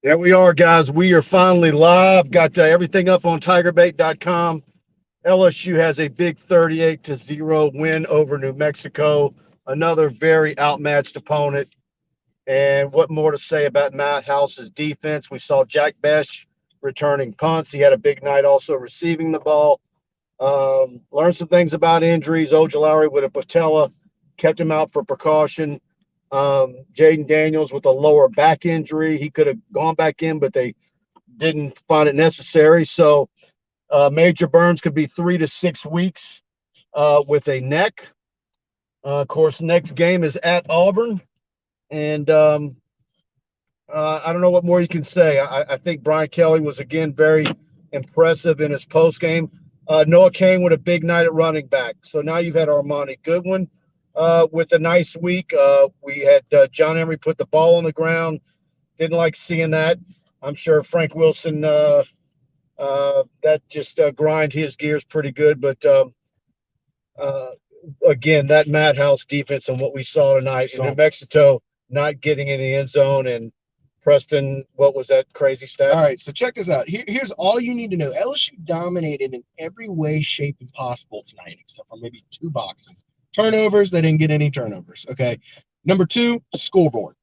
There we are, guys. We are finally live. Got everything up on TigerBait.com. LSU has a big 38-0 win over New Mexico. Another very outmatched opponent. And what more to say about Matt House's defense? We saw Jack Besh returning punts. He had a big night also receiving the ball. Learned some things about injuries. Ojulari with a patella kept him out for precaution. Jaden Daniels with a lower back injury. He could have gone back in, but they didn't find it necessary. So Major Burns could be 3 to 6 weeks with a neck. Of course, next game is at Auburn. And I don't know what more you can say. I think Brian Kelly was, again, very impressive in his post game. Noah Cain with a big night at running back. So now you've had Armani Goodwin with a nice week. We had John Emery put the ball on the ground. Didn't like seeing that. I'm sure Frank Wilson, that just grind his gears pretty good. But again, that Madhouse defense and what we saw tonight in New Mexico not getting in the end zone, and Preston, what was that crazy stat? All right, so check this out. Here's all you need to know. LSU dominated in every way, shape, and possible tonight, except for maybe 2 boxes. Turnovers, they didn't get any turnovers, okay? Number 2, scoreboard,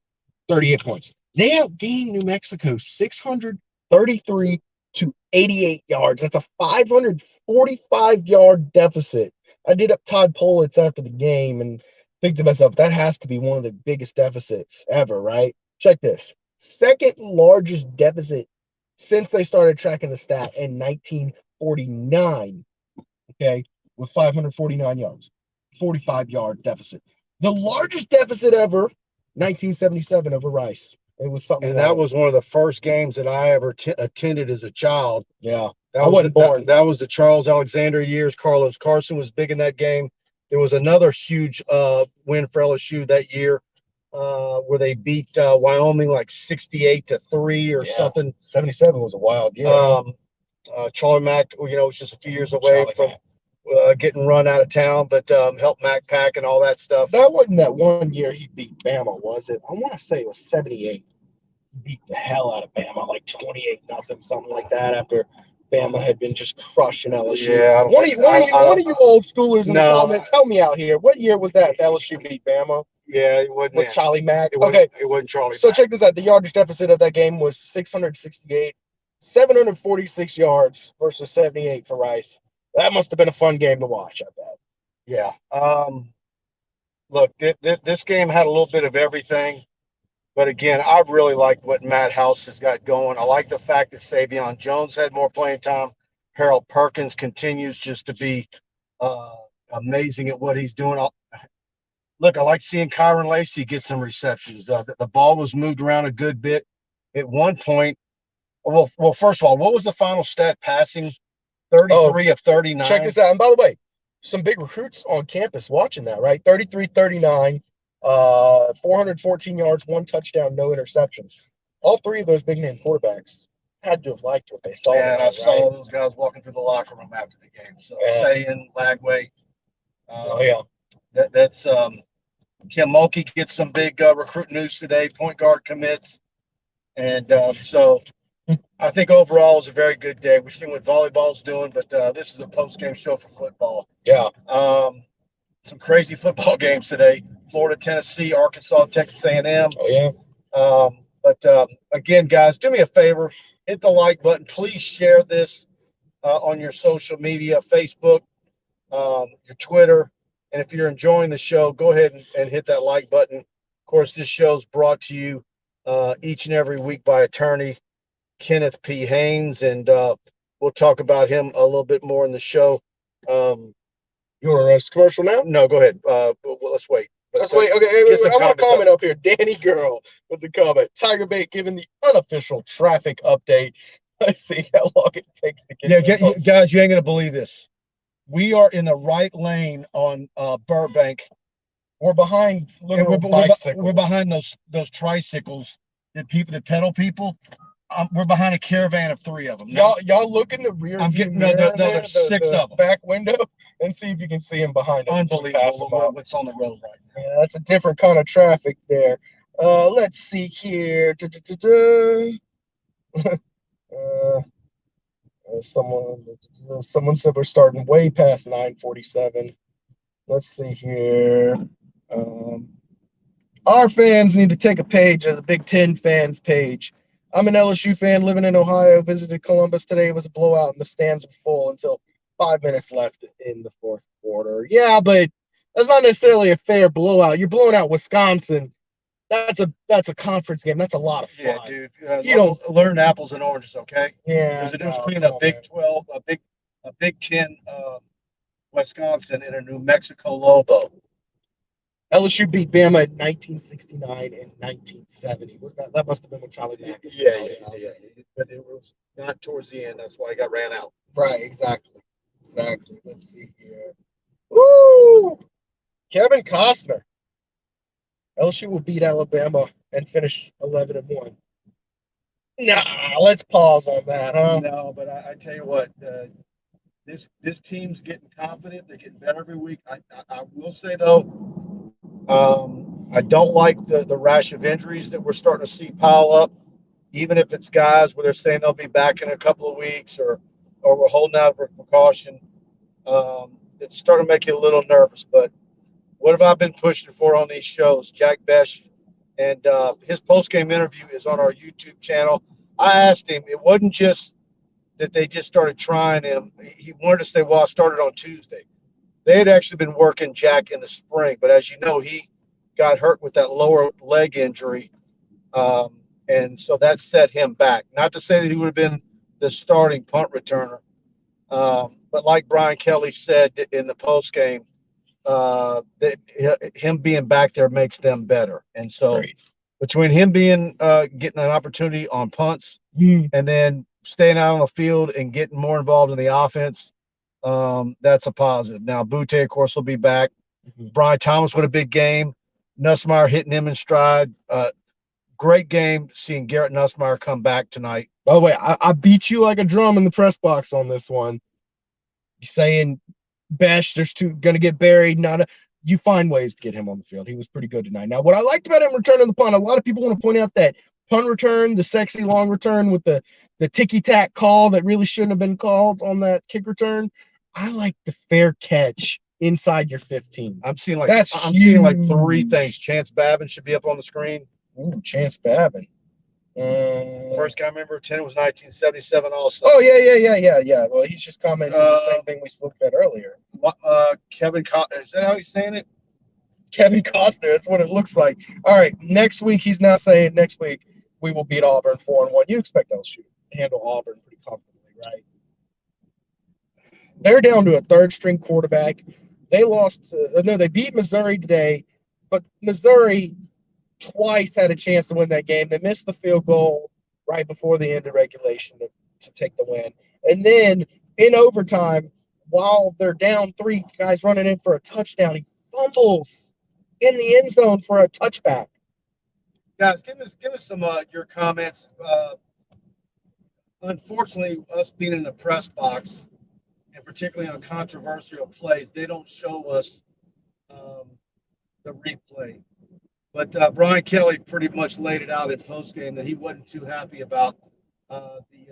38 points. They outgained New Mexico 633 to 88 yards. That's a 545-yard deficit. I did up Todd Politz after the game and think to myself, that has to be one of the biggest deficits ever, right? Check this. Second largest deficit since they started tracking the stat in 1949, okay, with 549 yards, 45-yard deficit. The largest deficit ever, 1977 over Rice. It was something. And that was one of the first games that I ever attended as a child. Yeah. I wasn't born. That was the Charles Alexander years. Carlos Carson was big in that game. There was another huge win for LSU that year where they beat Wyoming like 68-3 or something. 77 was a wild year. Charlie Mack, was just a few years away from getting run out of town, but helped Mack pack and all that stuff. That wasn't that one year he beat Bama, was it? I want to say it was 78. He beat the hell out of Bama, like 28-0, something like that, after Bama had been just crushing LSU. Yeah, one of you old schoolers in the comments, help me out here. What year was that LSU beat Bama? Yeah, it wasn't with Charlie Mack. It wasn't Charlie. So check this out. The yardage deficit of that game was 668, 746 yards versus 78 for Rice. That must have been a fun game to watch, I bet. Yeah. Look, this game had a little bit of everything. But again, I really like what Matt House has got going. I like the fact that Savion Jones had more playing time. Harold Perkins continues just to be amazing at what he's doing. Look, I like seeing Kyron Lacey get some receptions. The ball was moved around a good bit. At one point, well, first of all, what was the final stat passing? 33 of 39. Check this out. And by the way, some big recruits on campus watching that, right? 33-39. 414 yards, 1 touchdown, no interceptions. All 3 of those big name quarterbacks had to have liked what they saw. Yeah, and I saw those guys walking through the locker room after the game. So Sayin, Lagway. That's Kim Mulkey gets some big recruit news today. Point guard commits, and so I think overall it was a very good day. We've seen what volleyball's doing, but this is a post-game show for football. Yeah. Some crazy football games today. Florida, Tennessee, Arkansas, Texas A&M. Oh, yeah. But again, guys, do me a favor. Hit the like button. Please share this on your social media, Facebook, your Twitter. And if you're enjoying the show, go ahead and hit that like button. Of course, this show's brought to you each and every week by attorney Kenneth P. Haines. And we'll talk about him a little bit more in the show. You want to run a commercial now? No, go ahead. Let's wait. Let's wait. Okay, I want to comment up here. Danny Girl with the comment. TigerBait giving the unofficial traffic update. Let's see how long it takes to get. Yeah, guys, you ain't gonna believe this. We are in the right lane on Burbank. We're behind bicycles. We're behind those tricycles that pedal people. We're behind a caravan of 3 of them. Y'all look in the rear. I'm getting there's 6 of them. Back window and see if you can see them behind us. Unbelievable what's on the road right now. Yeah, that's a different kind of traffic there. Let's see here. Uh, someone said we're starting way past 9:47. Let's see here. Um, our fans need to take a page of the Big Ten fans page. I'm an LSU fan living in Ohio. Visited Columbus today. It was a blowout, and the stands were full until 5 minutes left in the fourth quarter. Yeah, but that's not necessarily a fair blowout. You're blowing out Wisconsin. That's a conference game. That's a lot of fun. Yeah, dude. You don't learn apples and oranges, okay? Yeah, There's a difference no, between come a on, Big man. 12, a Big Ten, Wisconsin, and a New Mexico Lobo. LSU beat Bama in 1969 and 1970. Was that must have been when Charlie Mack was Yeah. But it was not towards the end. That's why he got ran out. Right, exactly. Let's see here. Woo! Kevin Costner. LSU will beat Alabama and finish 11-1. Nah, let's pause on that, huh? No, but I tell you what, this team's getting confident. They're getting better every week. I will say though, I don't like the rash of injuries that we're starting to see pile up. Even if it's guys where they're saying they'll be back in a couple of weeks, or we're holding out for precaution, it's starting to make you a little nervous. But what have I been pushing for on these shows? Jack Besh, and his post-game interview is on our YouTube channel. I asked him, it wasn't just that they just started trying him. He wanted to say, well, I started on Tuesday. They had actually been working Jack in the spring, but as you know, he got hurt with that lower leg injury, and so that set him back. Not to say that he would have been the starting punt returner, but like Brian Kelly said in the post-game, him being back there makes them better. And so Great. between him being getting an opportunity on punts and then staying out on the field and getting more involved in the offense, that's a positive. Now, Butte, of course, will be back. Brian Thomas with a big game. Nussmeier hitting him in stride. Great game seeing Garrett Nussmeier come back tonight. By the way, I beat you like a drum in the press box on this one. You're saying Besh, there's gonna get buried. You find ways to get him on the field. He was pretty good tonight. Now, what I liked about him returning the punt, a lot of people want to point out that punt return, the sexy long return with the ticky-tack call that really shouldn't have been called on that kick return. I like the fair catch inside your 15. I'm seeing like three things. Chance Babin should be up on the screen. Ooh, Chance Babin. First guy I remember attending was 1977 also. Oh, yeah. Well, he's just commenting the same thing we looked at earlier. Kevin, is that how he's saying it? Kevin Costner, that's what it looks like. All right, next week, he's now saying next week we will beat Auburn 4-1. You expect LSU to handle Auburn pretty comfortably, right? They're down to a third-string quarterback. They they beat Missouri today, but Missouri twice had a chance to win that game. They missed the field goal right before the end of regulation to take the win. And then in overtime, while they're down 3 guys running in for a touchdown, he fumbles in the end zone for a touchback. Guys, give us some your comments. Unfortunately, us being in the press box, and particularly on controversial plays, they don't show us the replay. But Brian Kelly pretty much laid it out in postgame that he wasn't too happy about the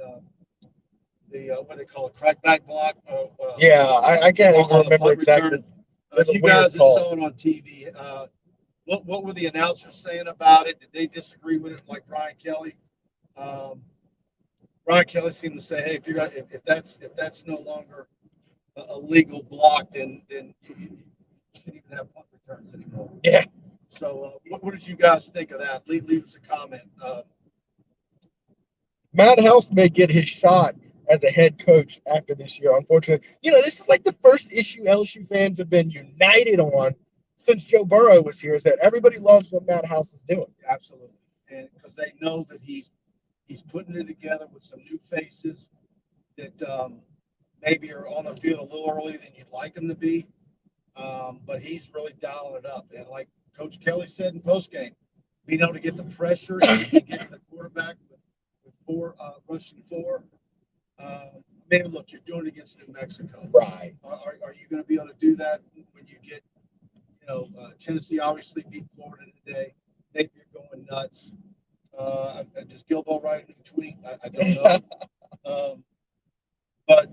what they call a crackback block. I can't even remember exactly. You guys that saw it on TV. What were the announcers saying about it? Did they disagree with it like Brian Kelly? Brian Kelly seemed to say, "Hey, if that's no longer a legal block, then you shouldn't even have punt returns anymore." Yeah. So, what did you guys think of that? Leave us a comment. Matt House may get his shot as a head coach after this year. Unfortunately, this is like the first issue LSU fans have been united on since Joe Burrow was here. Is that everybody loves what Matt House is doing? Absolutely, and because they know that he's putting it together with some new faces that maybe are on the field a little earlier than you'd like them to be, but he's really dialing it up. And like Coach Kelly said in postgame, being able to get the pressure and get the quarterback with 4 rushing 4. Maybe look, you're doing it against New Mexico, right? Are you going to be able to do that when you get, Tennessee obviously beat Florida today? Maybe you're going nuts. Does Gilbo write a new tweet. I don't know. But,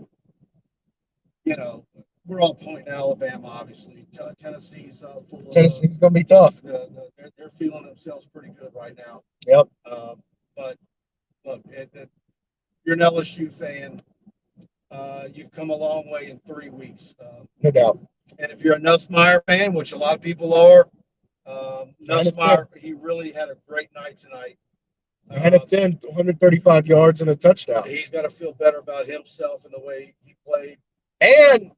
you know, we're all pointing to Alabama, obviously. Tennessee's full of. Tennessee's going to be tough. They're feeling themselves pretty good right now. Yep. But look, you're an LSU fan. You've come a long way in 3 weeks. No doubt. And if you're a Nussmeier fan, which a lot of people are, Nussmeier, he really had a great night tonight. 9 of 10, 135 yards and a touchdown. He's got to feel better about himself and the way he played. And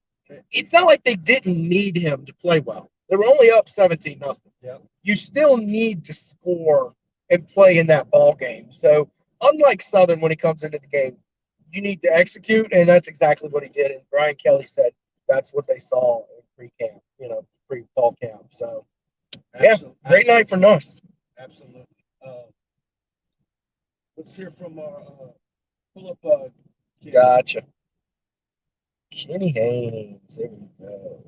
it's not like they didn't need him to play well. They were only up 17-0. Yeah. You still need to score and play in that ball game. So unlike Southern, when he comes into the game, you need to execute, and that's exactly what he did. And Brian Kelly said that's what they saw in pre-camp, pre-fall camp. So, great night for Nuss. Absolutely. Let's hear from our pull up. Gotcha. Kenny Haines. There we go.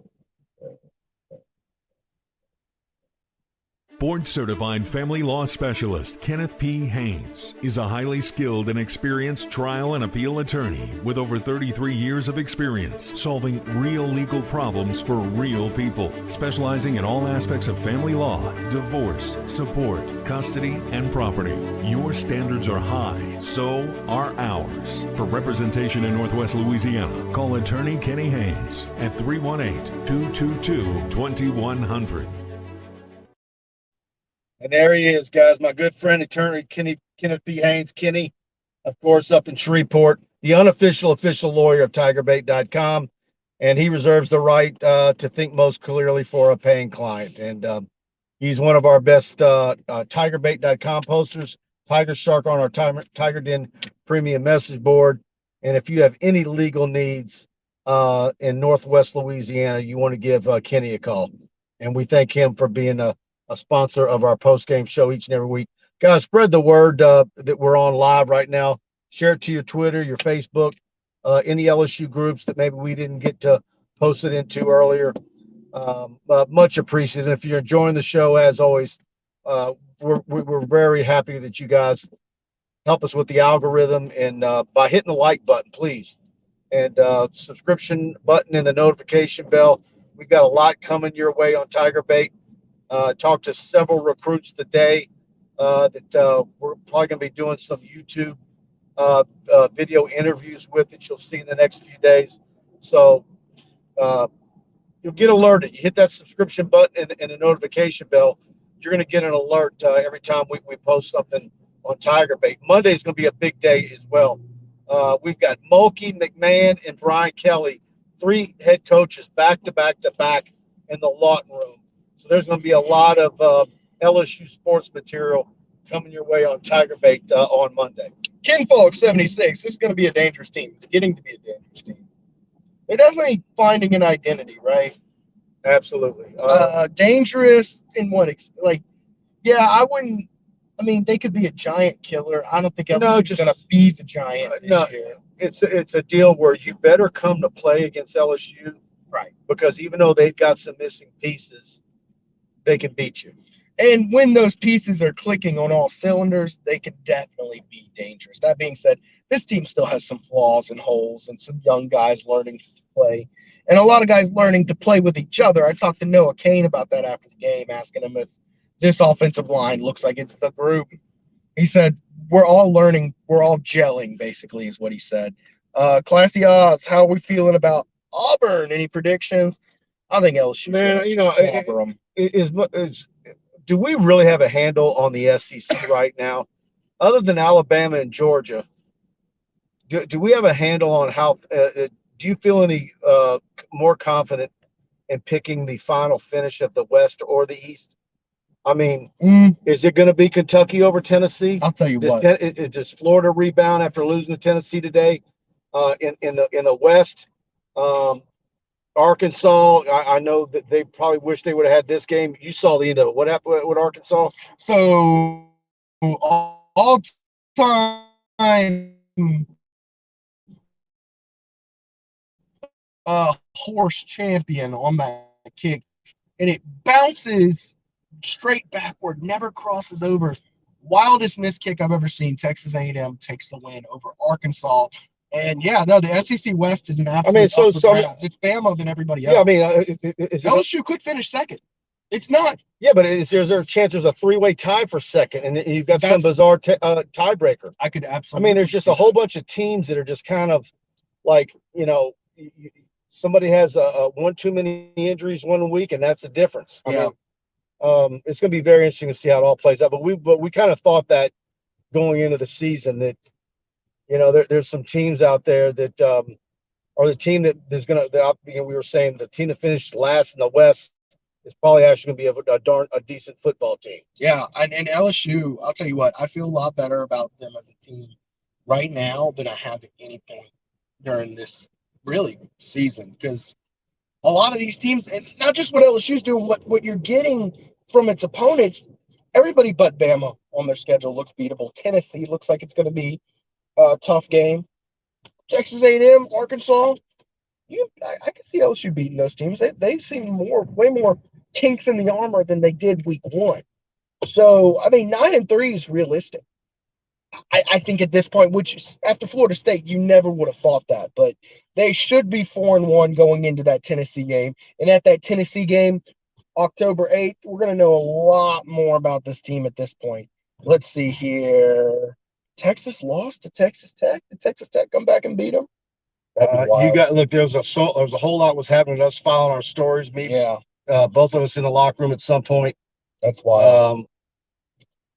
Board-certified family law specialist Kenneth P. Haines is a highly skilled and experienced trial and appeal attorney with over 33 years of experience solving real legal problems for real people, specializing in all aspects of family law, divorce, support, custody, and property. Your standards are high, so are ours. For representation in Northwest Louisiana, call attorney Kenny Haines at 318-222-2100. And there he is, guys. My good friend, attorney Kenneth P. Haines. Kenny, of course, up in Shreveport, the unofficial official lawyer of TigerBait.com. And he reserves the right to think most clearly for a paying client. And he's one of our best TigerBait.com posters, Tiger Shark on our Tiger Den premium message board. And if you have any legal needs in Northwest Louisiana, you want to give Kenny a call. And we thank him for being a sponsor of our post-game show each and every week. Guys, spread the word that we're on live right now. Share it to your Twitter, your Facebook, any LSU groups that maybe we didn't get to post it into earlier. Much appreciated. If you're enjoying the show, as always, we're very happy that you guys help us with the algorithm and by hitting the like button, please. And subscription button and the notification bell. We've got a lot coming your way on TigerBait. Talked to several recruits today that we're probably going to be doing some YouTube video interviews with that you'll see in the next few days. So you'll get alerted. You hit that subscription button and the notification bell. You're going to get an alert every time we post something on TigerBait. Monday is going to be a big day as well. We've got Mulkey, McMahon, and Brian Kelly, 3 head coaches back to back in the Lawton room. So there's going to be a lot of LSU sports material coming your way on TigerBait on Monday. Kinfolk 76. This is going to be a dangerous team. It's getting to be a dangerous team. They're definitely finding an identity, right? Absolutely. Dangerous in what? I wouldn't. I mean, they could be a giant killer. I don't think LSU's going to be the giant this year. It's a deal where you better come to play against LSU, right? Because even though they've got some missing pieces, they can beat you. And when those pieces are clicking on all cylinders, they can definitely be dangerous. That being said, this team still has some flaws and holes and some young guys learning to play. And a lot of guys learning to play with each other. I talked to Noah Kane about that after the game, asking him if this offensive line looks like it's the group. He said, we're all learning. We're all gelling, basically, is what he said. Classy Oz, how are we feeling about Auburn? Any predictions? I think LSU. Man, do we really have a handle on the SEC right now? Other than Alabama and Georgia, do we have a handle on how do you feel any more confident in picking the final finish of the West or the East? I mean, is it going to be Kentucky over Tennessee? I'll tell you what. Does Florida rebound after losing to Tennessee today in the West? Arkansas, I know that they probably wish they would have had this game. You saw the end of it. What happened with Arkansas? So, all-time horse champion on that kick, and it bounces straight backward, never crosses over wildest missed kick I've ever seen. Texas A&M takes the win over Arkansas. And yeah, no, the SEC West is an absolute up for grabs. It's Bama than everybody else. Yeah, I mean, LSU could finish second. It's not. Yeah, but is there a chance there's a three-way tie for second, and you've got some bizarre tiebreaker? I could absolutely. I mean, there's just a whole bunch of teams that are just kind of like, somebody has one too many injuries one week, and that's the difference. I mean, it's going to be very interesting to see how it all plays out. But we kind of thought that going into the season that there's some teams out there that are the team that is going to. We were saying the team that finished last in the West is probably actually going to be a decent football team. Yeah, and LSU, I'll tell you what, I feel a lot better about them as a team right now than I have at any point during this really season, because a lot of these teams, and not just what LSU's doing, what you're getting from its opponents, everybody but Bama on their schedule looks beatable. Tennessee looks like it's going to be a tough game. Texas A&M, Arkansas, I can see LSU beating those teams. They seem way more kinks in the armor than they did week one. So, I mean, 9-3 is realistic. I think at this point, which after Florida State, you never would have thought that, but they should be 4-1 going into that Tennessee game. And at that Tennessee game, October 8th, we're going to know a lot more about this team at this point. Let's see here. Texas lost to Texas Tech. Did Texas Tech come back and beat them? There was a whole lot was happening to us following our stories. Both of us in the locker room at some point. That's wild.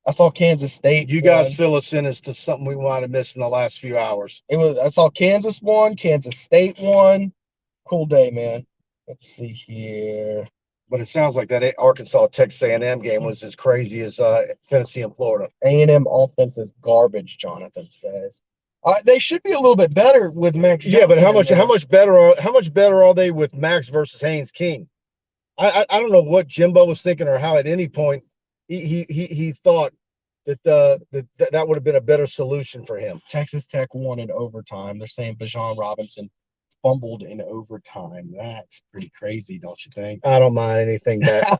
I saw Kansas State. You guys fill us in as to something we might have missed in the last few hours. I saw Kansas won, Kansas State won. Cool day, man. Let's see here. But it sounds like that Arkansas Texas A&M game was as crazy as Tennessee and Florida. A&M offense is garbage, Jonathan says. They should be a little bit better with Max Johnson. Yeah, but how much better are they with Max versus Haines King? I don't know what Jimbo was thinking or how at any point he thought that would have been a better solution for him. Texas Tech won in overtime. They're saying Bijan Robinson fumbled in overtime. That's pretty crazy, don't you think? I don't mind anything that.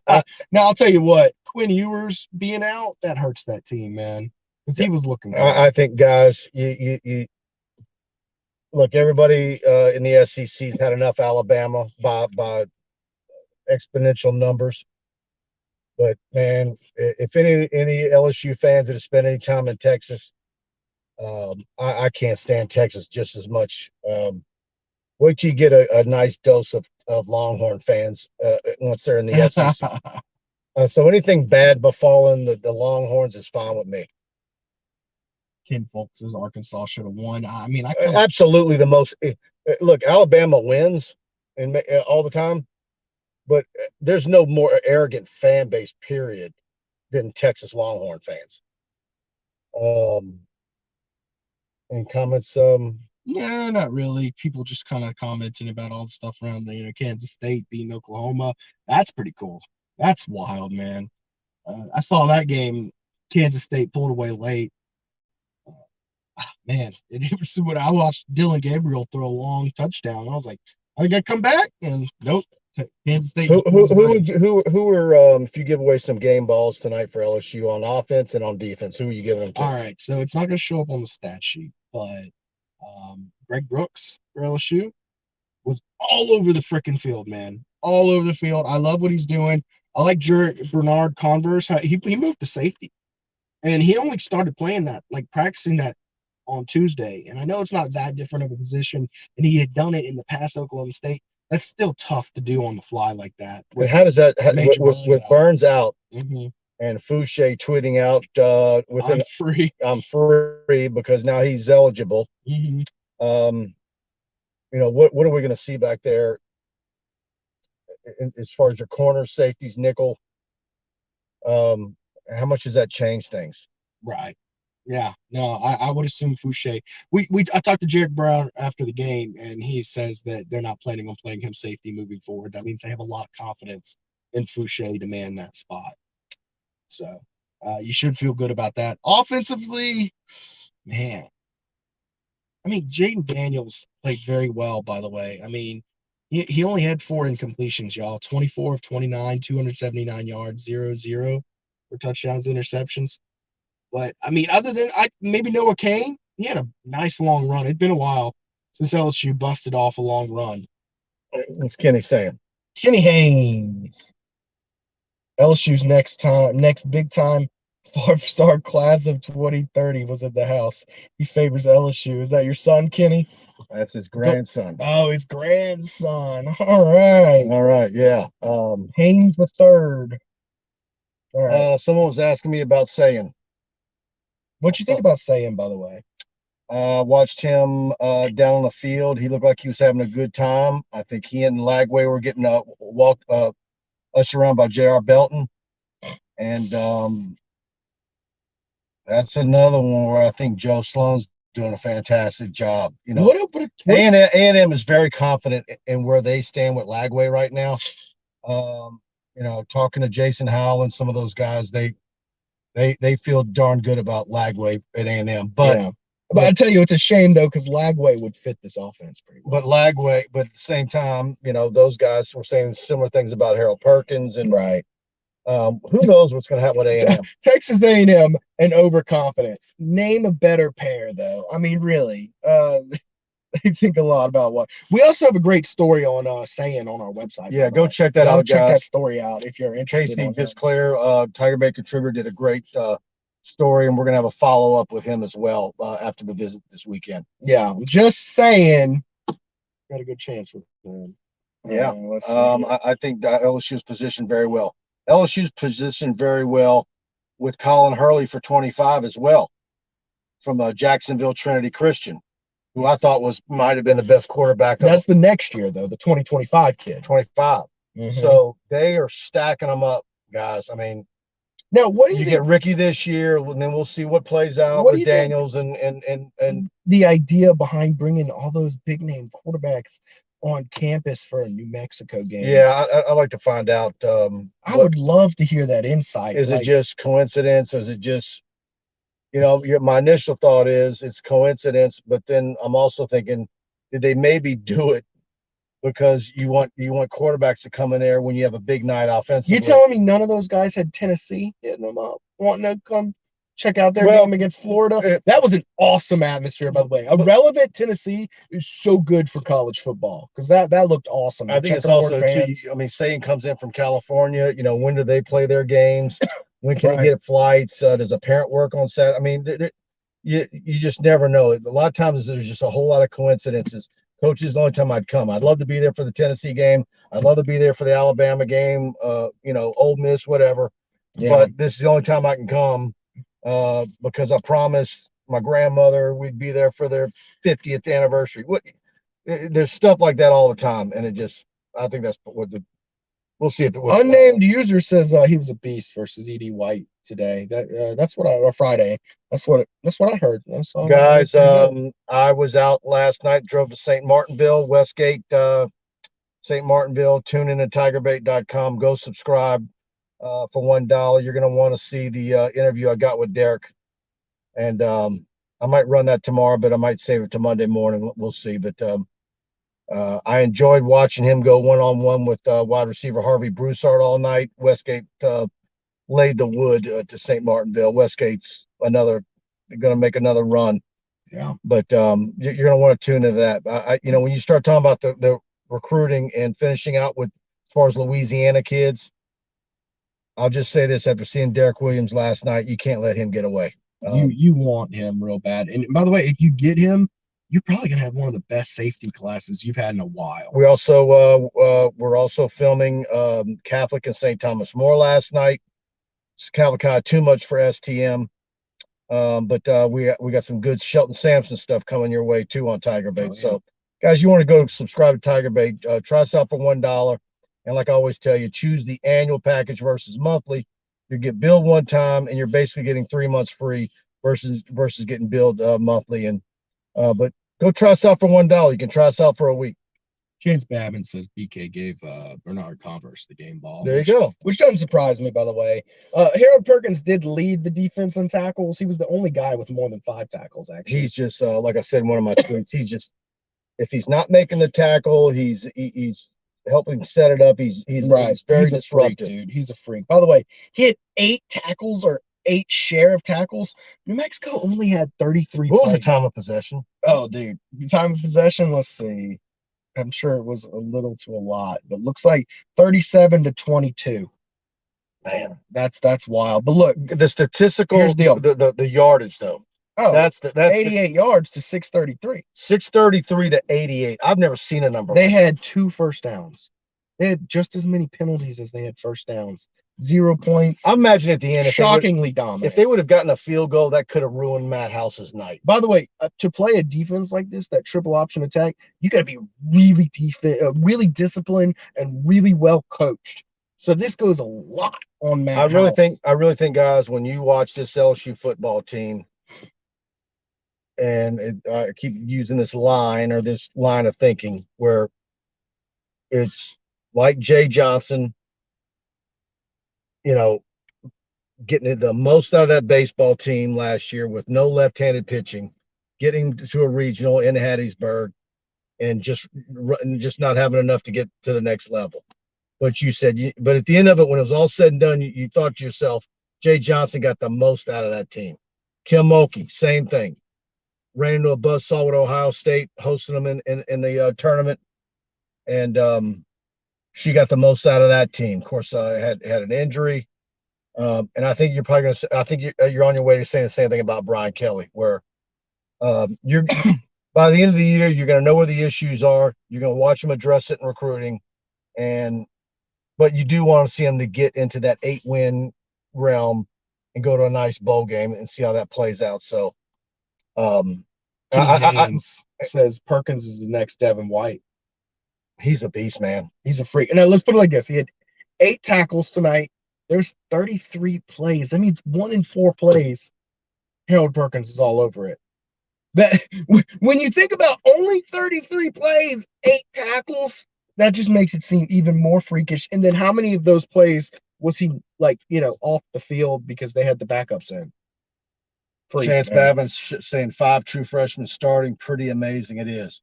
Now, I'll tell you what, Quinn Ewers being out, that hurts that team, man, because he was looking good. I think, guys, you look, everybody in the SEC's had enough Alabama by exponential numbers. But, man, if any LSU fans that have spent any time in Texas, I can't stand Texas just as much. Wait till you get a nice dose of Longhorn fans once they're in the SEC. So anything bad befalling the Longhorns is fine with me. Ken Folks says Arkansas should have won. I mean, absolutely the most. Look, Alabama wins all the time, but there's no more arrogant fan base, period, than Texas Longhorn fans. Any comments? Yeah, not really. People just kind of commenting about all the stuff around Kansas State beating Oklahoma. That's pretty cool. That's wild, man. I saw that game. Kansas State pulled away late. Man, it was when I watched Dylan Gabriel throw a long touchdown. I was like, I got to come back, and nope. Kansas State. Who are if you give away some game balls tonight for LSU on offense and on defense? Who are you giving them to? All right, so it's not going to show up on the stat sheet, but Greg Brooks for LSU was all over the freaking field, man. All over the field. I love what he's doing. I like Bernard Converse. He moved to safety, and he only started playing that, like practicing that on Tuesday. And I know it's not that different of a position, and he had done it in the past Oklahoma State. That's still tough to do on the fly like that. But how does that with Burns out mm-hmm. and Fouché tweeting out I'm free because now he's eligible. Mm-hmm. What are we going to see back there as far as your corner, safeties, nickel? How much does that change things? Right. Yeah, no, I would assume Fouché. I talked to Jared Brown after the game, and he says that they're not planning on playing him safety moving forward. That means they have a lot of confidence in Fouché to man that spot. So you should feel good about that. Offensively, man, I mean, Jaden Daniels played very well, by the way. I mean, he only had 4 incompletions, y'all. 24 of 29, 279 yards, 0-0 for touchdowns, interceptions. But I mean, other than maybe Noah Kane, he had a nice long run. It'd been a while since LSU busted off a long run. What's Kenny saying? Kenny Haines, LSU's next big time 5-star class of 2030 was at the house. He favors LSU. Is that your son, Kenny? That's his grandson. Oh, his grandson. All right. Yeah. Haines the third. All right. Someone was asking me about saying. What you think about saying, by the way? Watched him down on the field. He looked like he was having a good time. I think he and Lagway were getting ushered around by J.R. Belton. And that's another one where I think Joe Sloan's doing a fantastic job. You know, A&M is very confident in where they stand with Lagway right now. You know, talking to Jason Howell and some of those guys, they feel darn good about Lagway at A&M. But I tell you, it's a shame though, because Lagway would fit this offense pretty well. But at the same time, you know, those guys were saying similar things about Harold Perkins and who knows what's going to happen with A&M. Texas A&M and overconfidence. Name a better pair, though. I mean, really. They think a lot about what. We also have a great story on saying on our website. Yeah, go check that out, check guys. that story out if you're interested. Casey Bisclair, TigerBait contributor, did a great story, and we're going to have a follow-up with him as well after the visit this weekend. Yeah, just saying. Got a good chance with him. Yeah, I think LSU's positioned very well. LSU's positioned very well with Colin Hurley for 25 as well from Jacksonville Trinity Christian, who I thought might have been the best quarterback. That's the next year, though, the 2025 kid. 25. Mm-hmm. So they are stacking them up, guys. I mean, now what do you get Ricky this year, and then we'll see what plays out with Daniels and the idea behind bringing all those big name quarterbacks on campus for a New Mexico game. Yeah, I'd like to find out. I would love to hear that insight. Is it just coincidence, or is it just, you know, my initial thought is it's coincidence, but then I'm also thinking, did they maybe do it because you want quarterbacks to come in there when you have a big night offensively? You telling me none of those guys had Tennessee hitting them up, wanting to come check out their game against Florida? That was an awesome atmosphere, by the way. A relevant Tennessee is so good for college football because that looked awesome. I think it's also too. I mean, Satan comes in from California. You know, when do they play their games? When can he get flights? Does a parent work on Saturday? I mean, you just never know. A lot of times there's just a whole lot of coincidences. Coach, is the only time I'd come. I'd love to be there for the Tennessee game. I'd love to be there for the Alabama game. You know, Ole Miss, whatever. Yeah. But this is the only time I can come. Because I promised my grandmother we'd be there for their 50th anniversary. There's stuff like that all the time, and I think that's what we'll see if it was. Unnamed user says he was a beast versus ED White today. That's what Friday. That's what I heard. Guys, I was out last night. Drove to St. Martinville, Westgate, St. Martinville. Tune in at TigerBait.com. Go subscribe. For $1, you're going to want to see the interview I got with Derek, and I might run that tomorrow, but I might save it to Monday morning. We'll see. But I enjoyed watching him go one-on-one with wide receiver Harvey Broussard all night. Westgate laid the wood to St. Martinville. Westgate's going to make another run. Yeah. But you're going to want to tune into that. You know, when you start talking about the recruiting and finishing out with as far as Louisiana kids, I'll just say this: after seeing Derek Williams last night, you can't let him get away. You want him real bad. And by the way, if you get him, you're probably gonna have one of the best safety classes you've had in a while. We also we're also filming Catholic and St. Thomas More last night. It's kind of too much for STM, but we got some good Shelton Sampson stuff coming your way too on TigerBait. Oh, yeah. So, guys, you want to go subscribe to TigerBait? Try us out for $1. And like I always tell you, choose the annual package versus monthly. You get billed one time, and you're basically getting 3 months free versus getting billed monthly. And but go try us out for $1. You can try us out for a week. James Babin says BK gave Bernard Converse the game ball. There you go. Which doesn't surprise me, by the way. Harold Perkins did lead the defense in tackles. He was the only guy with more than 5 tackles, actually. He's just like I said in one of my tweets. He's just, if he's not making the tackle, he's helping set it up. He's very disruptive. Freak, dude. He's a freak. By the way, he had 8 tackles or 8 share of tackles. New Mexico only had 33 What was the plays. time of possession? Oh, dude. The time of possession, let's see. I'm sure it was a little to a lot, but looks like 37 to 22. Man, that's wild. But look, The statistical, here's the deal. the yardage though. Oh, That's 88 yards to 633. 633 to 88. I've never seen a number. They like had 2 first downs. They had just as many penalties as they had first downs. 0 points. I imagine at the end, shockingly dominant. if they would have gotten a field goal, that could have ruined Matt House's night. By the way, to play a defense like this, that triple option attack, you got to be really really disciplined and really well coached. So this goes a lot on Matt I really House. think, guys, when you watch this LSU football team, and I keep using this line of thinking where it's like Jay Johnson, getting the most out of that baseball team last year with no left-handed pitching, getting to a regional in Hattiesburg, and just not having enough to get to the next level. But you said, but at the end of it, when it was all said and done, you thought to yourself, Jay Johnson got the most out of that team. Kim Mulkey, same thing. Ran into a buzzsaw with Ohio State, hosting them in the tournament, and she got the most out of that team. Of course, had an injury, and I think you're probably going to. I think you're on your way to saying the same thing about Brian Kelly, where you're by the end of the year, you're going to know where the issues are. You're going to watch them address it in recruiting, but you do want to see them to get into that 8-win realm and go to a nice bowl game and see how that plays out. So, Haines says Perkins is the next Devin White. He's a beast, man. He's a freak. And let's put it like this: he had 8 tackles tonight. There's 33 plays. That means 1 in 4 plays, Harold Perkins is all over it. That when you think about only 33 plays, 8 tackles, that just makes it seem even more freakish. And then how many of those plays was he off the field because they had the backups in? Chance Babin's saying 5 true freshmen starting. Pretty amazing it is.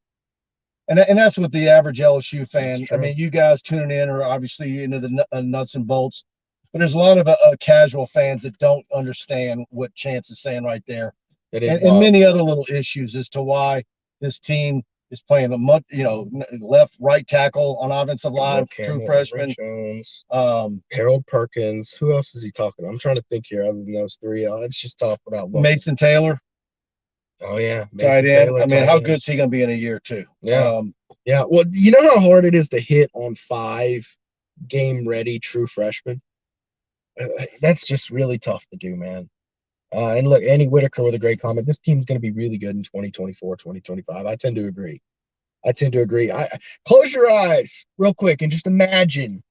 And that's what the average LSU fan, I mean, you guys tuning in are obviously into the nuts and bolts, but there's a lot of casual fans that don't understand what Chance is saying right there. And many other little issues as to why this team is playing a much, left, right tackle on offensive line, true freshman. Jones, Harold Perkins. Who else is he talking about? I'm trying to think here other than those 3. Let's just talk about Mason Taylor. Oh, yeah. Tight end. I mean, how good is he going to be in a year, too? Yeah. Yeah. Well, you know how hard it is to hit on 5 game-ready true freshmen? That's just really tough to do, man. And look, Andy Whitaker with a great comment. This team's going to be really good in 2024, 2025. I tend to agree. Close your eyes real quick and just imagine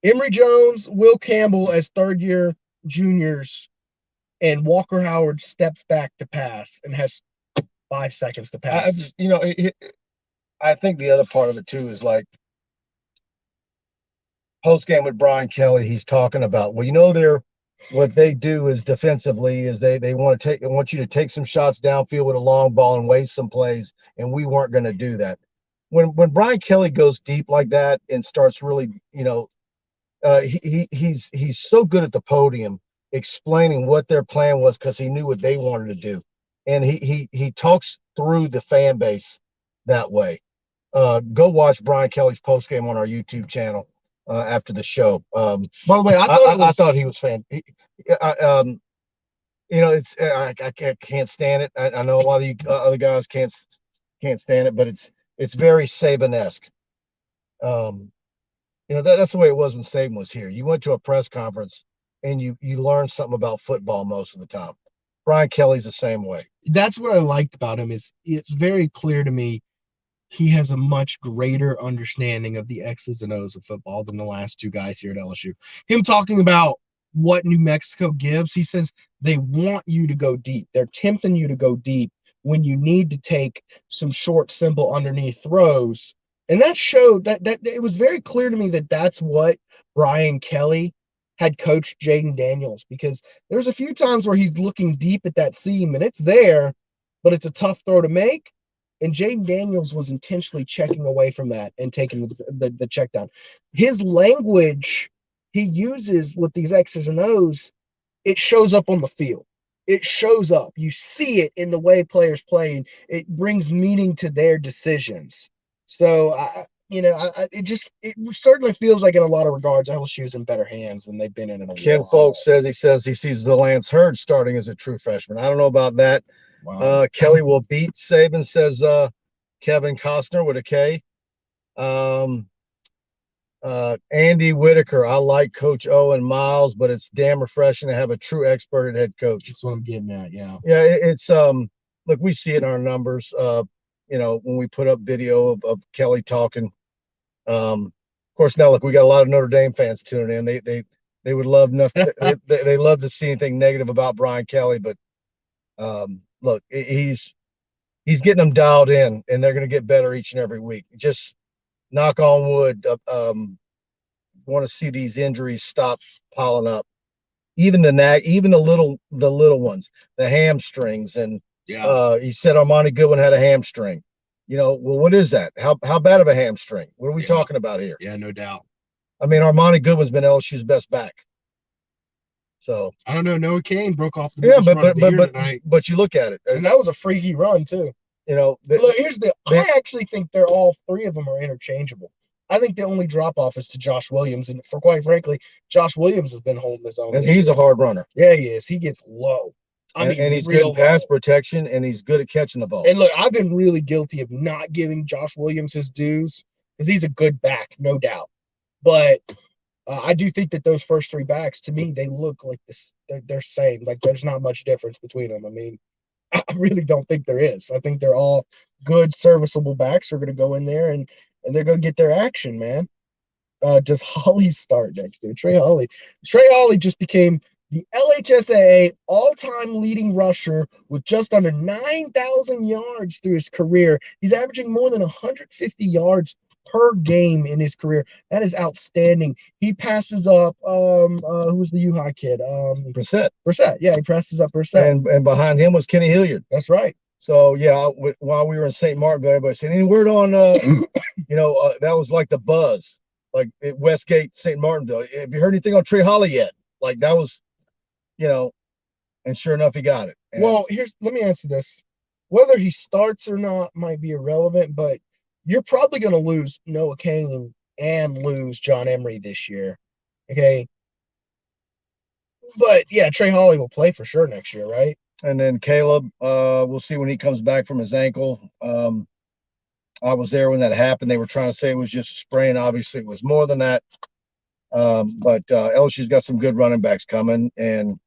Emory Jones, Will Campbell as third-year juniors, and Walker Howard steps back to pass and has 5 seconds to pass. I think the other part of it, too, is like post-game with Brian Kelly, he's talking about, what they do is defensively is they want you to take some shots downfield with a long ball and waste some plays, and we weren't going to do that. When Brian Kelly goes deep like that and starts really, he's so good at the podium explaining what their plan was because he knew what they wanted to do, and he talks through the fan base that way. Go watch Brian Kelly's post game on our YouTube channel after the show. By the way, I thought he was fan. I can't stand it. I know a lot of you other guys can't stand it, but it's very Saban-esque. That's the way it was when Saban was here. You went to a press conference and you learned something about football most of the time. Brian Kelly's the same way. That's what I liked about him is it's very clear to me he has a much greater understanding of the X's and O's of football than the last 2 guys here at LSU. Him talking about what New Mexico gives, he says they want you to go deep. They're tempting you to go deep when you need to take some short, simple underneath throws. And that showed that it was very clear to me that that's what Brian Kelly had coached Jaden Daniels, because there's a few times where he's looking deep at that seam and it's there, but it's a tough throw to make. And Jaden Daniels was intentionally checking away from that and taking the check down. His language he uses with these X's and O's it shows up on the field. It shows up. You see it in the way players play, and it brings meaning to their decisions. So, it certainly feels like in a lot of regards, LSU's in better hands than they've been in a while. Ken Folks says he sees the Lance Hurd starting as a true freshman. I don't know about that. Wow. Kelly will beat Saban, says Kevin Costner with a K. Andy Whitaker, I like Coach O and Miles, but it's damn refreshing to have a true expert at head coach. That's what I'm getting at. Yeah. Yeah, it's look, we see it in our numbers. When we put up video of Kelly talking. Of course, now look, we got a lot of Notre Dame fans tuning in. They would love enough. They love to see anything negative about Brian Kelly, but look, he's getting them dialed in, and they're going to get better each and every week. Just knock on wood. Want to see these injuries stop piling up. Even the little ones, the hamstrings, and he said Armani Goodwin had a hamstring. Well, what is that? How bad of a hamstring? What are we talking about here? Yeah, no doubt. I mean, Armani Goodwin's been LSU's best back. So I don't know. Noah Kane broke off the biggest run of the year tonight. But you look at it, and that was a freaky run too. Look, here's I actually think they're all three of them are interchangeable. I think the only drop off is to Josh Williams, and for quite frankly, Josh Williams has been holding his own. And he's a hard runner. Yeah, he is. He gets low. And he's good in pass protection, and he's good at catching the ball. And look, I've been really guilty of not giving Josh Williams his dues because he's a good back, no doubt. But I do think that those first three backs, to me, they look like this. They're same. Like there's not much difference between them. I mean, I really don't think there is. I think they're all good, serviceable backs who are going to go in there and they're going to get their action, man. Does Holly start next year? Trey Holly just became the LHSAA all-time leading rusher with just under 9,000 yards through his career. He's averaging more than 150 yards per game in his career. That is outstanding. He passes up who's the U-High kid? Brissett. Yeah, he passes up Brissett. And behind him was Kenny Hilliard. That's right. So yeah, while we were in St. Martinville, everybody said, any word on that was like the buzz, like at Westgate, St. Martinville. Have you heard anything on Trey Holly yet? Like that was, and sure enough, he got it. And well, let me answer this. Whether he starts or not might be irrelevant, but you're probably going to lose Noah Kane and lose John Emery this year. Okay. But yeah, Trey Holly will play for sure next year, right? And then Caleb, we'll see when he comes back from his ankle. I was there when that happened. They were trying to say it was just a sprain. Obviously, it was more than that. But LSU's got some good running backs coming. And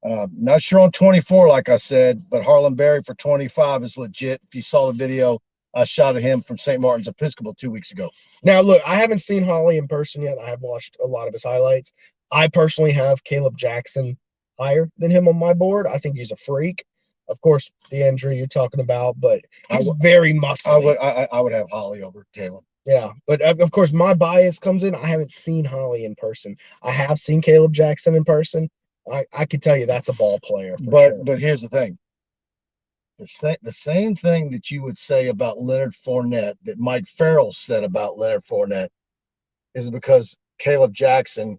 not sure on 24, like I said, but Harlan Berry for 25 is legit. If you saw the video, I shot at him from St. Martin's Episcopal 2 weeks ago. Now, look, I haven't seen Holly in person yet. I have watched a lot of his highlights. I personally have Caleb Jackson higher than him on my board. I think he's a freak. Of course, the injury you're talking about, but he's very muscly. I would have Holly over Caleb. Yeah, but of course, my bias comes in. I haven't seen Holly in person. I have seen Caleb Jackson in person. I could tell you that's a ball player. But here's the thing. The same thing that you would say about Leonard Fournette that Mike Farrell said about Leonard Fournette is because Caleb Jackson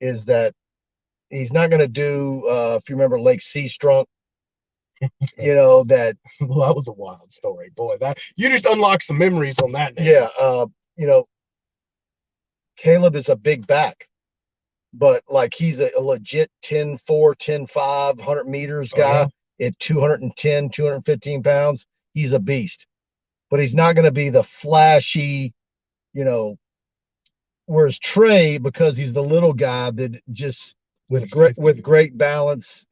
is that he's not going to do, if you remember Lake Seastrunk, that. Well, that was a wild story. Boy, that you just unlocked some memories on that name. Yeah. Caleb is a big back, but like he's a legit 10'4", 10'5", 100 meters guy. At 210, 215 pounds, he's a beast. But he's not going to be the flashy, whereas Trey, because he's the little guy that just with great balance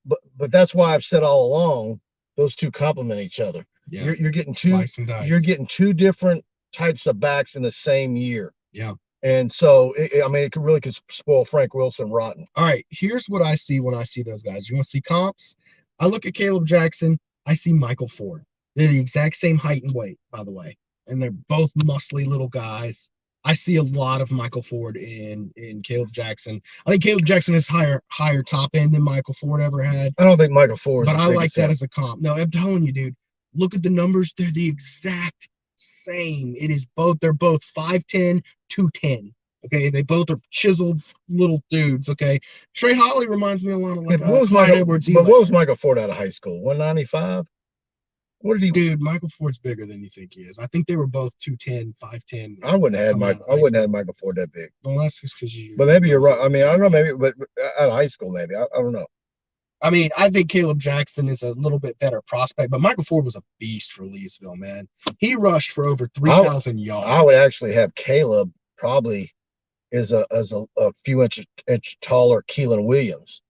but that's why I've said all along those two complement each other. Yeah. You're getting two different types of backs in the same year. Yeah. And so, it could spoil Frank Wilson rotten. All right, here's what I see when I see those guys. You want to see comps? I look at Caleb Jackson. I see Michael Ford. They're the exact same height and weight, by the way, and they're both muscly little guys. I see a lot of Michael Ford in Caleb Jackson. I think Caleb Jackson is higher top end than Michael Ford ever had. I don't think Michael Ford is. But I like that as a comp. No, I'm telling you, dude. Look at the numbers. They're the exact same. They're both 5'10", 210. Okay, they both are chiseled little dudes. Okay, Trey Holly reminds me a lot of like what was Clyde Michael? Edwards. But what was Michael Ford out of high school? 195. What did he? Dude, Michael Ford's bigger than you think he is. I think they were both 210, 5'10". I wouldn't have had coming out Michael. of I high wouldn't have school. Michael Ford that big. Well, that's just because you. But maybe you're right. I mean, I don't know. Maybe, but out of high school, maybe I don't know. I mean, I think Caleb Jackson is a little bit better prospect, but Michael Ford was a beast for Leesville, man. He rushed for over 3,000 yards. I would actually have Caleb probably as a few inches taller Keelan Williams.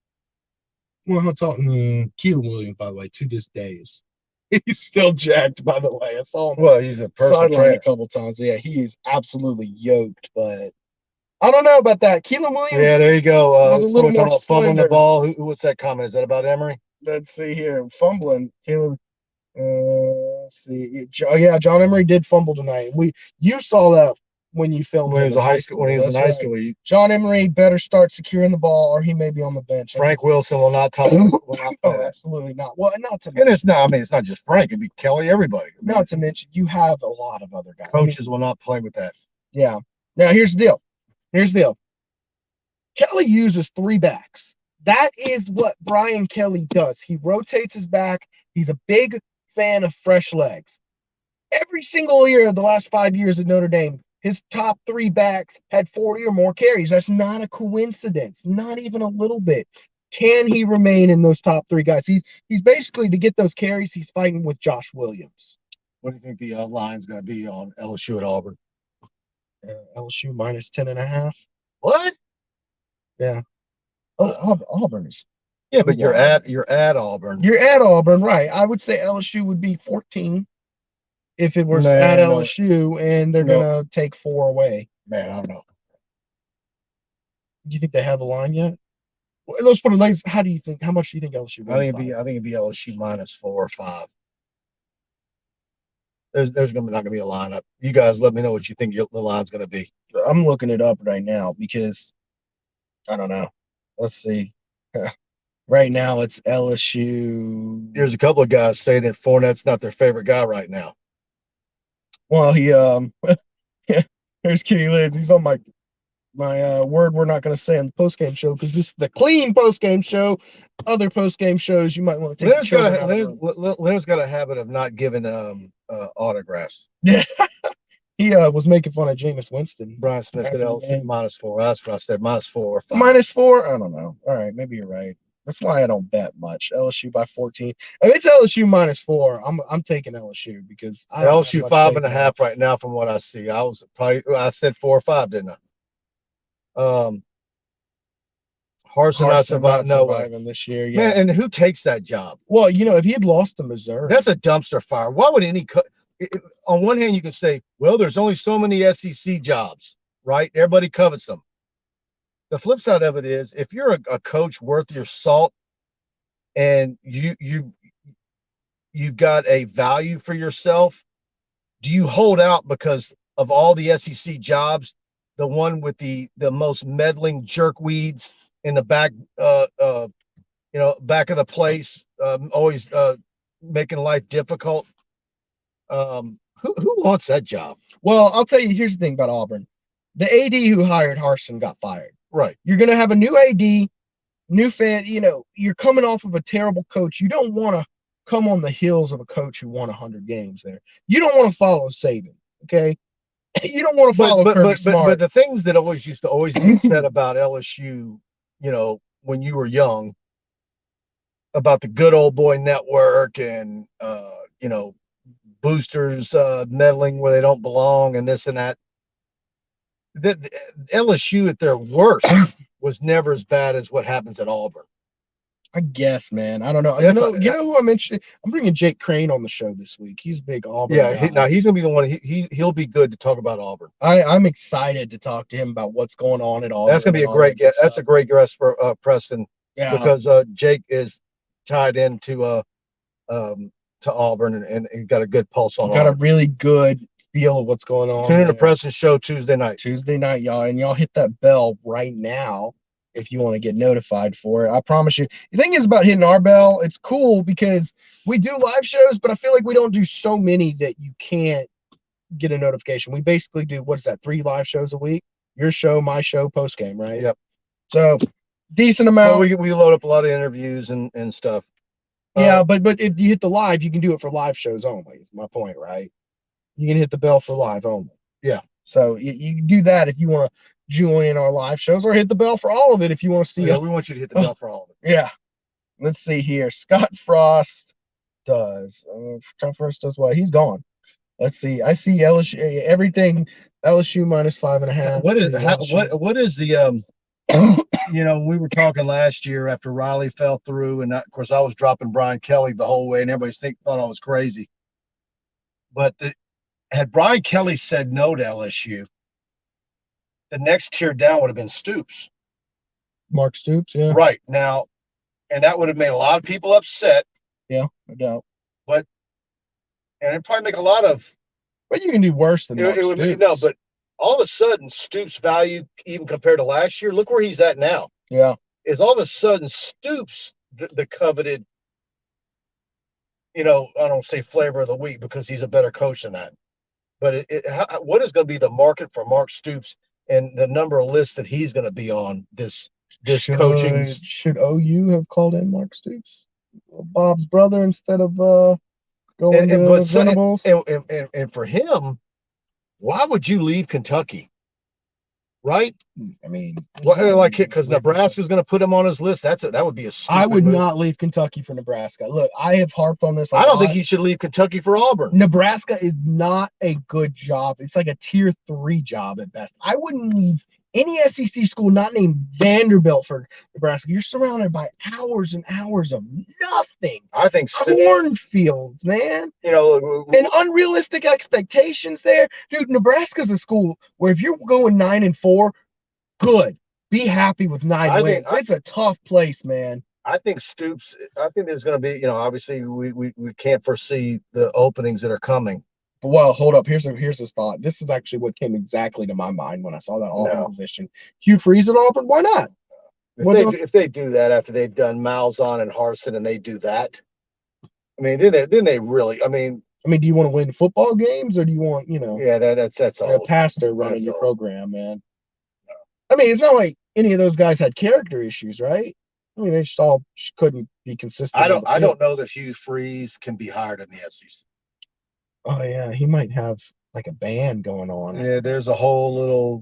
Well, I'm talking Keelan Williams, by the way, to this day is he's still jacked, by the way. I saw him Well, he's a personal sideline trainer a couple times. Yeah, he is absolutely yoked, but I don't know about that. Keelan Williams. Yeah, there you go. was a little more fumbling the slender. ball. What's that comment? Is that about Emory? Let's see here. Fumbling. Caleb. Let's see. Yeah, John Emery did fumble tonight. You saw that when you filmed when he him was in high school. When he was in high That's school, John Emery better start securing the ball, or he may be on the bench. Frank Wilson will not talk. No, absolutely not. Well, not to And mention, it's not. I mean, it's not just Frank. It'd be Kelly. Everybody. I mean, not to mention, you have a lot of other guys. coaches will not play with that. Yeah. Now here's the deal. Kelly uses 3 backs. That is what Brian Kelly does. He rotates his back. He's a big fan of fresh legs. Every single year of the last 5 years at Notre Dame, his top 3 backs had 40 or more carries. That's not a coincidence, not even a little bit. Can he remain in those top 3 guys? He's basically, to get those carries, he's fighting with Josh Williams. What do you think the line's going to be on LSU at Auburn? LSU minus 10.5. What? Yeah. Oh, Auburn is. Yeah, but you're at Auburn. You're at Auburn, right? I would say LSU would be 14 if it was at LSU, and they're gonna take 4 away. Man, I don't know. Do you think they have a line yet? Well, let's put it like, how much do you think LSU wins? I think it'd be LSU minus 4 or 5. There's not gonna be a lineup. You guys, let me know what you think the line's gonna be. I'm looking it up right now because I don't know. Let's see. Right now, it's LSU. There's a couple of guys saying that Fournette's not their favorite guy right now. Well, he there's Kenny Lids. He's on my word we're not going to say on the postgame show because this is the clean postgame show. Other postgame shows you might want to take. Leonard's got a habit of not giving autographs. Yeah. He was making fun of Jameis Winston. Brian Smith at LSU minus 4. That's what I said. Minus 4 or 5. Minus 4? I don't know. All right, maybe you're right. That's why I don't bet much. LSU by 14. If it's LSU minus 4, I'm taking LSU because LSU 5.5 right now from what I see. I said 4 or 5, didn't I? Harsin not surviving this year. Yeah. Man, and who takes that job? Well, if he had lost to Missouri, that's a dumpster fire. Why would on one hand, you can say, well, there's only so many SEC jobs, right? Everybody covets them. The flip side of it is, if you're a coach worth your salt and you've got a value for yourself, do you hold out because of all the SEC jobs, the one with the most meddling jerkweeds in the back, back of the place, always making life difficult? Who wants that job? Well, I'll tell you, here's the thing about Auburn. The AD who hired Harsin got fired. Right. You're going to have a new AD, new fan. You're coming off of a terrible coach. You don't want to come on the heels of a coach who won 100 games there. You don't want to follow Saban, okay? You don't want to follow Kirby Smart. But the things that used to be said about LSU, when you were young, about the good old boy network and, boosters meddling where they don't belong and this and that. The LSU at their worst was never as bad as what happens at Auburn. I guess, man. I don't know. You know who I mentioned? I'm bringing Jake Crane on the show this week. He's a big Auburn guy. Now he's gonna be the one. He'll be good to talk about Auburn. I'm excited to talk to him about what's going on at Auburn. That's gonna be a great guest. That's a great guest for Preston. Yeah, because Jake is tied into Auburn and he got a good pulse on. Got a really good feel of what's going on. Tune in to Preston's show Tuesday night, y'all, and y'all hit that bell right now if you want to get notified for it. I promise you. The thing is about hitting our bell, it's cool because we do live shows, but I feel like we don't do so many that you can't get a notification. We basically do, 3 live shows a week? Your show, my show, post game, right? Yep. So decent Well, amount. we load up a lot of interviews and stuff. Yeah, but if you hit the live, you can do it for live shows only. Is my point, right? You can hit the bell for live only. Yeah. So you can do that if you want to join our live shows, or hit the bell for all of it if you want to see. Yeah, we want you to hit the bell for all of it. Yeah. Let's see here. Scott Frost does. Scott Frost does what? He's gone. Let's see. I see LSU everything. LSU minus 5.5. What is the we were talking last year after Riley fell through, and of course I was dropping Brian Kelly the whole way, and everybody thought I was crazy. But had Brian Kelly said no to LSU, the next tier down would have been Stoops. Mark Stoops, yeah. Right now, and that would have made a lot of people upset. Yeah, no doubt. And it'd probably make a lot of. But you can do worse than Mark Stoops. No, but all of a sudden, Stoops' value, even compared to last year, look where he's at now. Yeah. Is all of a sudden Stoops the coveted, I don't say flavor of the week because he's a better coach than that. But what is going to be the market for Mark Stoops and the number of lists that he's going to be on this coaching? Should OU have called in Mark Stoops, Bob's brother, instead of going to Venables? And for him, why would you leave Kentucky? Right? I mean, because Nebraska's going to put him on his list. That would be a stupid I would move. not leave Kentucky for Nebraska. Look, I have harped on this. I don't think he should leave Kentucky for Auburn. Nebraska is not a good job. It's like a tier 3 job at best. I wouldn't leave any SEC school not named Vanderbilt for Nebraska. You're surrounded by hours and hours of nothing. I think cornfields, man. And unrealistic expectations there. Dude, Nebraska's a school where if you're going 9-4, good. Be happy with 9 wins. It's a tough place, man. I think Stoops, there's going to be, obviously we can't foresee the openings that are coming. Well, hold up. Here's his thought. This is actually what came exactly to my mind when I saw that Auburn position. Hugh Freeze at Auburn? Why not? If they do that after they've done Malzahn and Harsin and they do that, then they really. I mean, do you want to win football games or do you want, Yeah, that's all. A pastor running your program, man. I mean, it's not like any of those guys had character issues, right? I mean, they just all couldn't be consistent. I don't know that Hugh Freeze can be hired in the SEC. Oh yeah, he might have like a band going on. Yeah, there's a whole little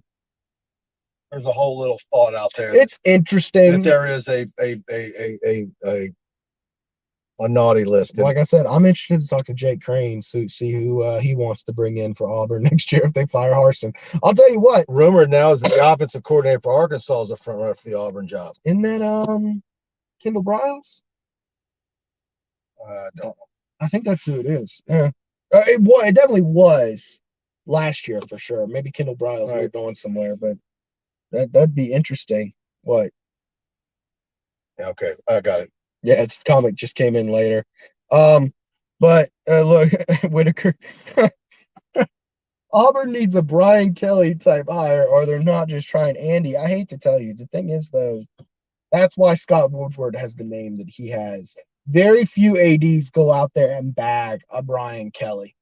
thought out there. It's interesting that there is a naughty list. Like I said, I'm interested to talk to Jake Crane to see who he wants to bring in for Auburn next year if they fire Harsin. I'll tell you what. Rumored now is that the offensive coordinator for Arkansas is a front runner for the Auburn job. Isn't that Kendall Briles? I think that's who it is. Yeah. It definitely was last year for sure. Maybe Kendall Briles moved on somewhere, but that'd be interesting. What? Okay, I got it. Yeah, it's comic just came in later. But look, Whitaker. Auburn needs a Brian Kelly type hire, or they're not just trying Andy. I hate to tell you. The thing is, though, that's why Scott Woodward has the name that he has. Very few ADs go out there and bag a Brian Kelly.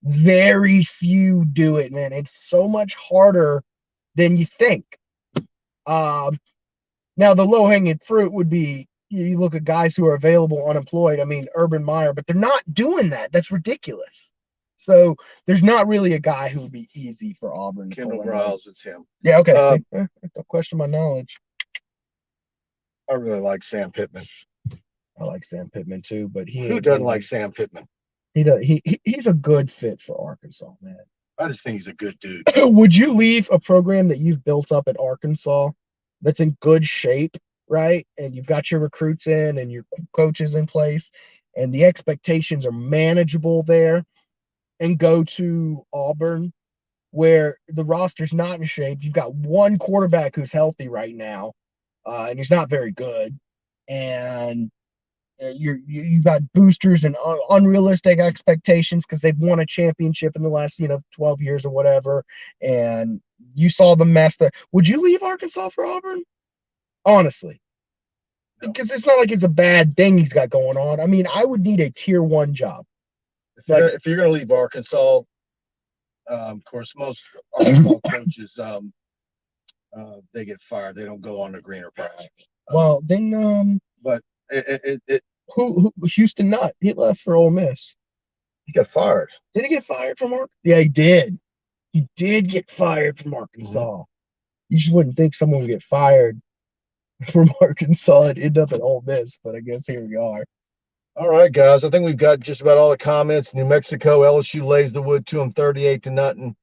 Very few do it, man. It's so much harder than you think. Now, the low-hanging fruit would be you look at guys who are available unemployed. I mean, Urban Meyer, but they're not doing that. That's ridiculous. So there's not really a guy who would be easy for Auburn. Kendall Briles, it's him. Yeah, okay. Don't question my knowledge. I really like Sam Pittman. I like Sam Pittman too, but who doesn't like Sam Pittman? He does. He's a good fit for Arkansas, man. I just think he's a good dude. Would you leave a program that you've built up at Arkansas that's in good shape, right? And you've got your recruits in and your coaches in place, and the expectations are manageable there, and go to Auburn where the roster's not in shape? You've got one quarterback who's healthy right now, and he's not very good, and you've got boosters and unrealistic expectations because they've won a championship in the last 12 years or whatever, and you saw the mess that. Would you leave Arkansas for Auburn? Honestly, because it's not like it's a bad thing he's got going on. I mean, I would need a tier 1 job. If you're going to leave Arkansas, of course, most Arkansas coaches they get fired. They don't go on the greener path. Well, then But it who Houston Nutt? He left for Ole Miss. he got fired. Did he get fired from Arkansas? Yeah, he did. He did get fired from Arkansas. You just wouldn't think someone would get fired from Arkansas and end up at Ole Miss, but I guess here we are. All right, guys. I think we've got just about all the comments. New Mexico, LSU lays the wood to them 38-0.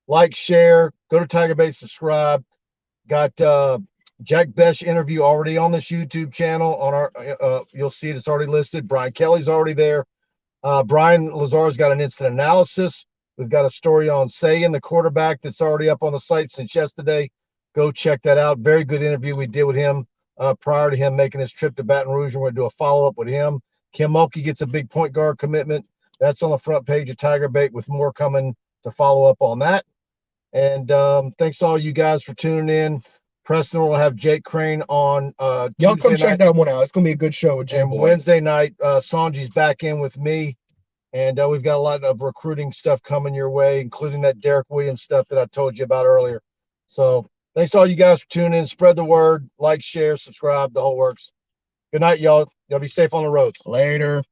Like, share, go to TigerBait, subscribe. Got Jack Besh interview already on this YouTube channel. On our, you'll see it's already listed. Brian Kelly's already there. Brian Lazar's got an instant analysis. We've got a story on Sagan, the quarterback, that's already up on the site since yesterday. Go check that out. Very good interview we did with him prior to him making his trip to Baton Rouge. And we're going to do a follow-up with him. Kim Mulkey gets a big point guard commitment. That's on the front page of TigerBait, with more coming to follow up on that. And thanks to all you guys for tuning in. Preston will have Jake Crane on Y'all Tuesday come check night. that one out. It's going to be a good show with Jay And Boy. Wednesday night, Sanji's back in with me. And we've got a lot of recruiting stuff coming your way, including that Derek Williams stuff that I told you about earlier. So thanks to all you guys for tuning in. Spread the word, like, share, subscribe, the whole works. Good night, y'all. Y'all be safe on the roads. Later.